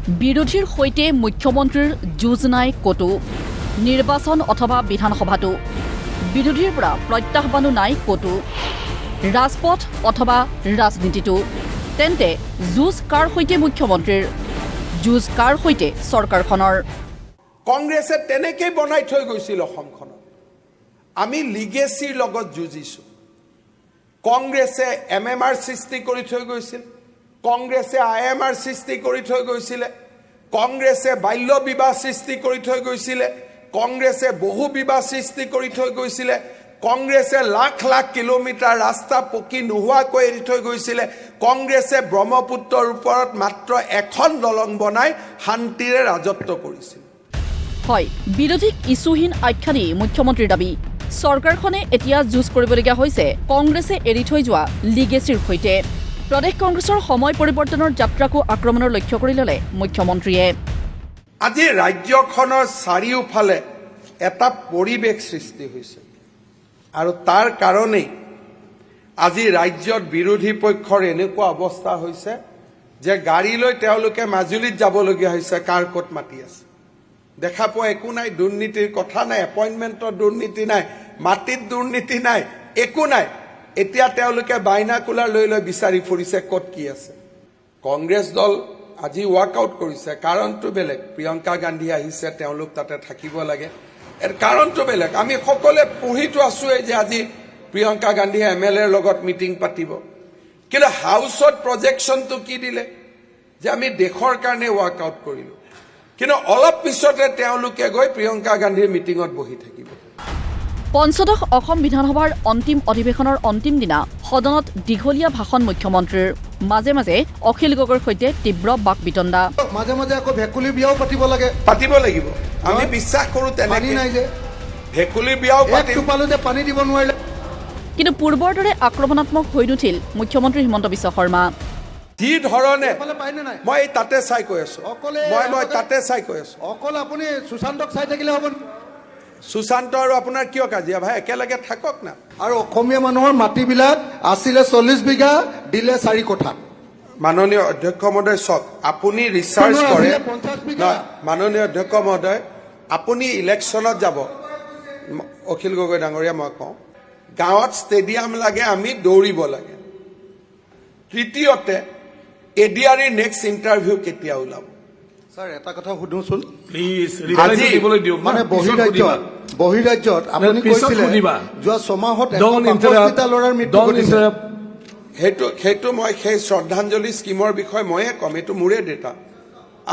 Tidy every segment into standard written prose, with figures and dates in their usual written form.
বিৰোধীৰ সৈতে মুখ্যমন্ত্ৰীৰ যুঁজ নাই কতো নিৰ্বাচন অথবা বিধানসভাতো বিৰোধীৰ পৰা প্ৰত্যাহ্বানো নাই কতো ৰাজপথ অথবা ৰাজনীতিটো তেন্তে যুঁজ কাৰ সৈতে মুখ্যমন্ত্ৰীৰ যুঁজ কাৰ সৈতে চৰকাৰখনৰ কংগ্ৰেছে তেনেকৈ বনাই থৈ গৈছিল অসমখনত আমি লিগেচিৰ লগত যুঁজিছোঁ কংগ্ৰেছে এমএমআৰ সৃষ্টি কৰি থৈ গৈছিল কংগ্ৰেছে আইএমআৰ সৃষ্টি কৰি থৈ গৈছিল কংগ্ৰেছে বাল্য বিবাহ সৃষ্টি কৰি থৈ গৈছিল কংগ্ৰেছে বহু বিবাহ সৃষ্টি কৰি থৈ গৈছিল কংগ্ৰেছে লাখ লাখ কিলোমিটাৰ ৰাস্তা পকি নোহোৱাকৈ এৰি থৈ গৈছিল কংগ্ৰেছে ব্ৰহ্মপুত্ৰৰ ওপৰত মাত্ৰ এখন দলং বনাই শান্তিৰে ৰাজত্ব কৰিছিল হয় বিৰোধীক ইছুহীন আখ্যা দি মুখ্যমন্ত্ৰীৰ দাবী চৰকাৰখনে এতিয়া যুঁজ কৰিবলগীয়া হৈছে কংগ্ৰেছে এৰি থৈ যোৱা লিগেচিৰ সৈতে প্ৰদেশ কংগ্ৰেছৰ সময় পৰিৱৰ্তনৰ যাত্ৰাকো আক্ৰমণৰ লক্ষ্য কৰি ল'লে মুখ্যমন্ত্ৰীয়ে আজি ৰাজ্যখনৰ চাৰিওফালে এটা পৰিৱেশ সৃষ্টি হৈছে আৰু তাৰ কাৰণেই আজি ৰাজ্যত বিৰোধী পক্ষৰ এনেকুৱা অৱস্থা হৈছে যে গাড়ী লৈ তেওঁলোকে মাজুলীত যাবলগীয়া হৈছে কাৰ ক'ত মাতি আছে দেখা পোৱা একো নাই দুৰ্নীতিৰ কথা নাই এপইণ্টমেণ্টৰ দুৰ্নীতি নাই মাটিত দুৰ্নীতি নাই একো নাই এতিয়া তেওঁলোকে বাইনাকুলাৰ লৈ লৈ বিচাৰি ফুৰিছে ক'ত কি আছে কংগ্ৰেছ দল আজি ৱাকআউট কৰিছে কাৰণটো বেলেগ প্ৰিয়ংকা গান্ধী আহিছে তেওঁলোক তাতে থাকিব লাগে এৰ কাৰণটো বেলেগ আমি সকলোৱে পঢ়িটো আছোৱে যে আজি প্ৰিয়ংকা গান্ধী এমএলএৰ লগত মিটিং পাতিব কিন্তু হাউচত প্ৰজেকশ্যনটো কি দিলে যে আমি দেশৰ কাৰণে ৱাকআউট কৰিলোঁ কিন্তু অলপ পিছতে তেওঁলোকে গৈ প্ৰিয়ংকা গান্ধীৰ মিটিঙত বহি থাকিব পঞ্চদশ অসম বিধানসভাৰ অন্তিম অধিৱেশনৰ অন্তিম দিনা সদনত দীঘলীয়া ভাষণ মুখ্যমন্ত্ৰীৰ মাজে মাজে অখিল গগৈৰ সৈতে তীব্ৰ বাক বিতণ্ডা মাজে মাজে আকৌ ভেকুলীৰ বিয়াও পাতিব লাগিব আমি বিশ্বাস কৰোঁ তেনেকৈ নাই যে ভেকুলীৰ বিয়াও পাতিব পানী দিব নোৱাৰিলে কিন্তু পূৰ্বৰ দৰে আক্ৰমণাত্মক হৈ নুঠিল মুখ্যমন্ত্ৰী হিমন্ত বিশ্ব শৰ্মা যি ধৰণে মই তাতে চাই কৈ আছো মই তাতে চাই কৈ আছো অকল আপুনি সুশান্তক চাই থাকিলে হ'ব সুশান্ত আৰু আপোনাৰ কিয় কাজিয়া ভাই একেলগে থাকক না আৰু অসমীয়া মানুহৰ মাটিবিলাক আছিলে 40 বিঘা দিলে 4 কোঠা মাননীয় অধ্যক্ষ মহোদয় চাওক আপুনি ৰিচাৰ্চ কৰে মাননীয় অধ্যক্ষ মহোদয় আপুনি ইলেকশ্যনত যাব অখিল গগৈ ডাঙৰীয়া মই কওঁ গাঁৱত ষ্টেডিয়াম লাগে আমি দৌৰিব লাগে তৃতীয়তে এডিআৰিৰ নেক্সট ইণ্টাৰভিউ কেতিয়া ওলাব স্যাৰ এটা কথা সুধোচোন প্লিজ ৰিপ্লাই দিবলৈ দিয়ক মানে বহিৰাজ্যত আপুনি কৈছিলে যোৱা 6 মাহত 150টা ল'ৰাৰ মৃত্যু ঘটিছে সেইটো মই সেই শ্ৰদ্ধাঞ্জলি স্কিমৰ বিষয়ে ময়ে ক'ম এইটো মোৰে ডেটা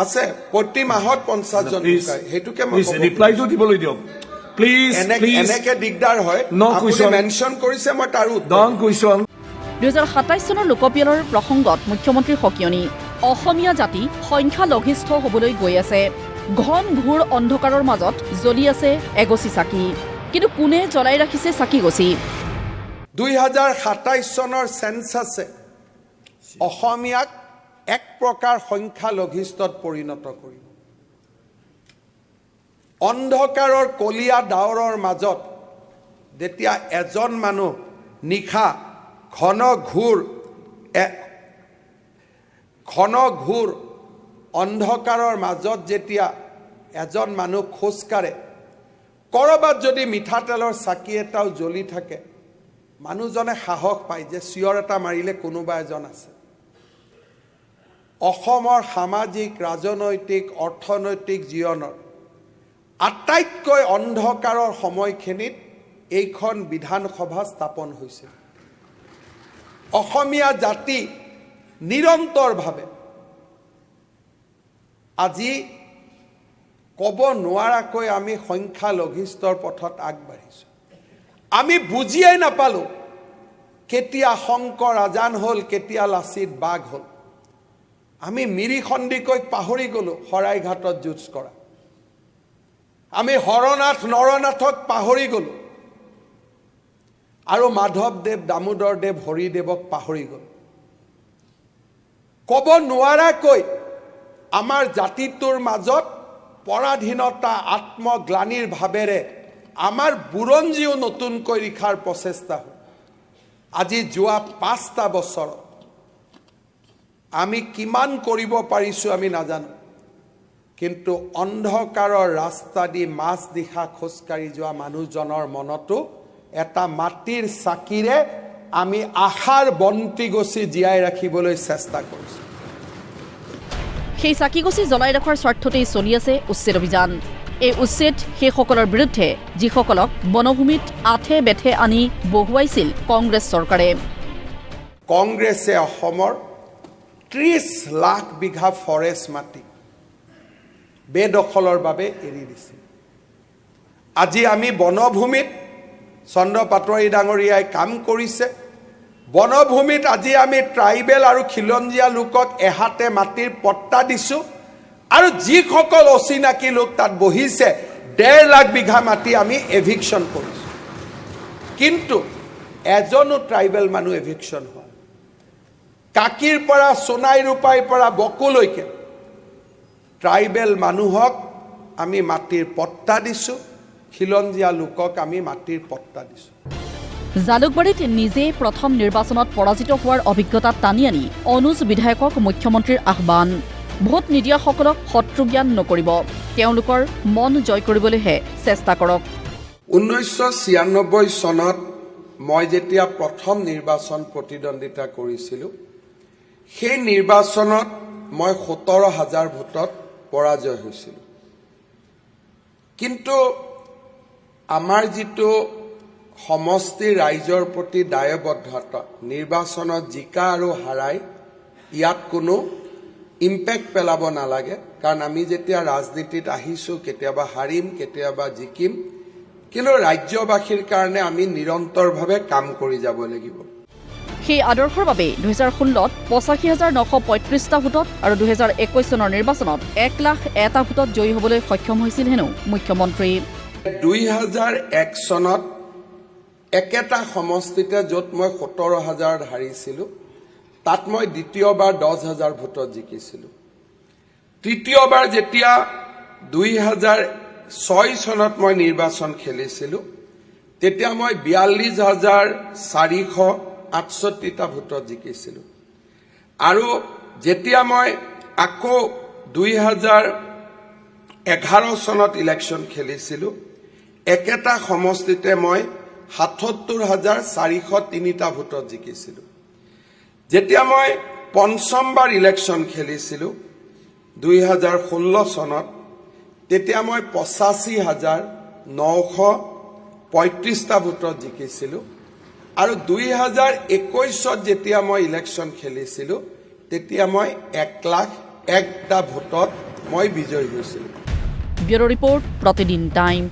আছে প্ৰতি মাহত 50 জন ঢুকায় সেইটোকে মই ৰিপ্লাইটো দিবলৈ দিয়ক প্লিজ এনেকে দিগদাৰ হয় আপুনি মেনশ্যন কৰিছে মই তাৰ ডন কুৱেশ্যন 2027 চনৰ লোকপিয়লৰ প্ৰসংগত মুখ্যমন্ত্ৰীৰ সকিয়নি অসমীয়া জাতি সংখ্যালঘিষ্ঠ হ'বলৈ গৈ আছে ঘন ঘোৰ অন্ধকাৰৰ মাজত জ্বলি আছে এগছি চাকি কিন্তু কোনে জ্বলাই ৰাখিছে চাকি গছি 2027 চনৰ চেন্সাছে অসমীয়াক এক প্ৰকাৰ সংখ্যালঘিষ্ঠত পৰিণত কৰিব অন্ধকাৰৰ কলীয়া ডাৱৰৰ মাজত যেতিয়া এজন মানুহ নিশা ঘন ঘোৰ অন্ধকাৰৰ মাজত যেতিয়া এজন মানুহ খোজকাঢ়ে কৰবাত যদি মিঠাতেলৰ চাকি এটাও জ্বলি থাকে মানুহজনে সাহস পায় যে চিঞৰ এটা মাৰিলে কোনোবা এজন আছে অসমৰ সামাজিক ৰাজনৈতিক অৰ্থনৈতিক জীৱনৰ আটাইতকৈ অন্ধকাৰৰ সময়খিনিত এইখন বিধানসভা স্থাপন হৈছিল অসমীয়া জাতি নিৰন্তৰভাৱে আজি ক'ব নোৱাৰাকৈ আমি সংখ্যালঘিষ্ঠৰ পথত আগবাঢ়িছোঁ আমি বুজিয়েই নাপালোঁ কেতিয়া শংকৰ আজান হ'ল কেতিয়া লাচিত বাঘ হ'ল আমি মিৰি সন্দিকৈ পাহৰি গ'লোঁ শৰাইঘাটত যুঁজ কৰা আমি হৰনাথ নৰনাথক পাহৰি গ'লোঁ আৰু মাধৱদেৱ দামোদৰদেৱ হৰিদেৱক পাহৰি গ'ল ক'ব নোৱাৰাকৈ আমাৰ জাতিটোৰ মাজত পৰাধীনতা আত্মগ্লানিৰ ভাৱেৰে আমাৰ বুৰঞ্জীও নতুনকৈ লিখাৰ প্ৰচেষ্টা হ'ল আজি যোৱা 5টা বছৰত আমি কিমান কৰিব পাৰিছোঁ আমি নাজানো কিন্তু অন্ধকাৰৰ ৰাস্তা দি মাছ দিশা খোজকাঢ়ি যোৱা মানুহজনৰ মনতো এটা মাটিৰ চাকিৰে আমি আশাৰ বন্তি গছি জীয়াই ৰাখিবলৈ চেষ্টা কৰিছোঁ। সেই চাকিগছি জ্বলাই ৰখাৰ স্বাৰ্থতেই চলি আছে উচ্ছেদ অভিযান। এই উচ্ছেদ সেইসকলৰ বিৰুদ্ধে যিসকলক বনভূমিত আঠে বেঠে আনি বহুৱাইছিল কংগ্ৰেছ চৰকাৰে। কংগ্ৰেছে অসমৰ 30 লাখ বিঘা ফৰেষ্ট মাটি বেদখলৰ বাবে এৰি দিছে। আজি আমি বনভূমিত চন্দ্ৰ পাটোৱাৰী ডাঙৰীয়াই কাম কৰিছে। বনভূমিত আজি আমি ট্ৰাইবেল আৰু খিলঞ্জীয়া লোকক এহাতে মাটিৰ পট্টা দিছোঁ আৰু যিসকল অচিনাকি লোক তাত বহিছে 1.5 লাখ বিঘা মাটি আমি এভিকশ্যন কৰিছোঁ। কিন্তু এজনো ট্ৰাইবেল মানুহ এভিকশ্যন হয়। কাকিৰ পৰা সোণাই ৰূপাইৰ পৰা বকুলৈকে ট্ৰাইবেল মানুহক আমি মাটিৰ পট্টা দিছোঁ, খিলঞ্জীয়া লোকক আমি মাটিৰ পট্টা দিছোঁ। জালুকবাৰীত নিজে প্ৰথম নিৰ্বাচনত পৰাজিত হোৱাৰ অভিজ্ঞতা টানি আনি অনুজ বিধায়কক মুখ্যমন্ত্ৰীৰ আহ্বান। ভোট নিদিয়াসকলক শত্ৰুজ্ঞান নকৰিব, তেওঁলোকৰ মন জয় কৰিবলৈহে চেষ্টা কৰক। 1996 চনত মই যেতিয়া প্ৰথম নিৰ্বাচন প্ৰতিদ্বন্দ্বিতা কৰিছিলোঁ, সেই নিৰ্বাচনত মই 17,000 ভোটত পৰাজয় হৈছিলোঁ। কিন্তু আমাৰ যিটো সমষ্টি ৰাইজৰ প্ৰতি দায়বদ্ধতা, নিৰ্বাচনত জিকা আৰু হাৰাই ইয়াত কোনো ইম্পেক্ট পেলাব নালাগে। কাৰণ আমি যেতিয়া ৰাজনীতিত আহিছোঁ, কেতিয়াবা হাৰিম, কেতিয়াবা জিকিম, কিন্তু ৰাজ্যবাসীৰ কাৰণে আমি নিৰন্তৰভাৱে কাম কৰি যাব লাগিব। সেই আদৰ্শৰ বাবে 2016ত 85,935টা ভোটত আৰু 2021 চনৰ নিৰ্বাচনত 1,01,000 ভোটত জয়ী হ'বলৈ সক্ষম হৈছিল হেনো মুখ্যমন্ত্ৰী। 2001 চনত একেটা সমষ্টিতে য'ত মই 17,000 হাৰিছিলোঁ, তাত মই দ্বিতীয়বাৰ 10,000 ভোটত জিকিছিলোঁ। তৃতীয়বাৰ যেতিয়া 2006 চনত মই নিৰ্বাচন খেলিছিলোঁ, তেতিয়া মই 42,468টা ভোটত জিকিছিলোঁ। আৰু যেতিয়া মই আকৌ 2011 চনত ইলেকশ্যন খেলিছিলোঁ, একেটা সমষ্টিতে মই 77,403টা ভোটত জিকিছিলোঁ। যেতিয়া মই পঞ্চমবাৰ ইলেকশ্যন খেলিছিলোঁ 2016 চনত, তেতিয়া মই 85,935টা ভোটত জিকিছিলোঁ। আৰু 2021 যেতিয়া মই ইলেকশ্যন খেলিছিলোঁ, তেতিয়া মই 1,01,000টা ভোটত মই বিজয়ী হৈছিলোঁ। ব্যুৰো ৰিপৰ্ট, প্ৰতিদিন টাইম।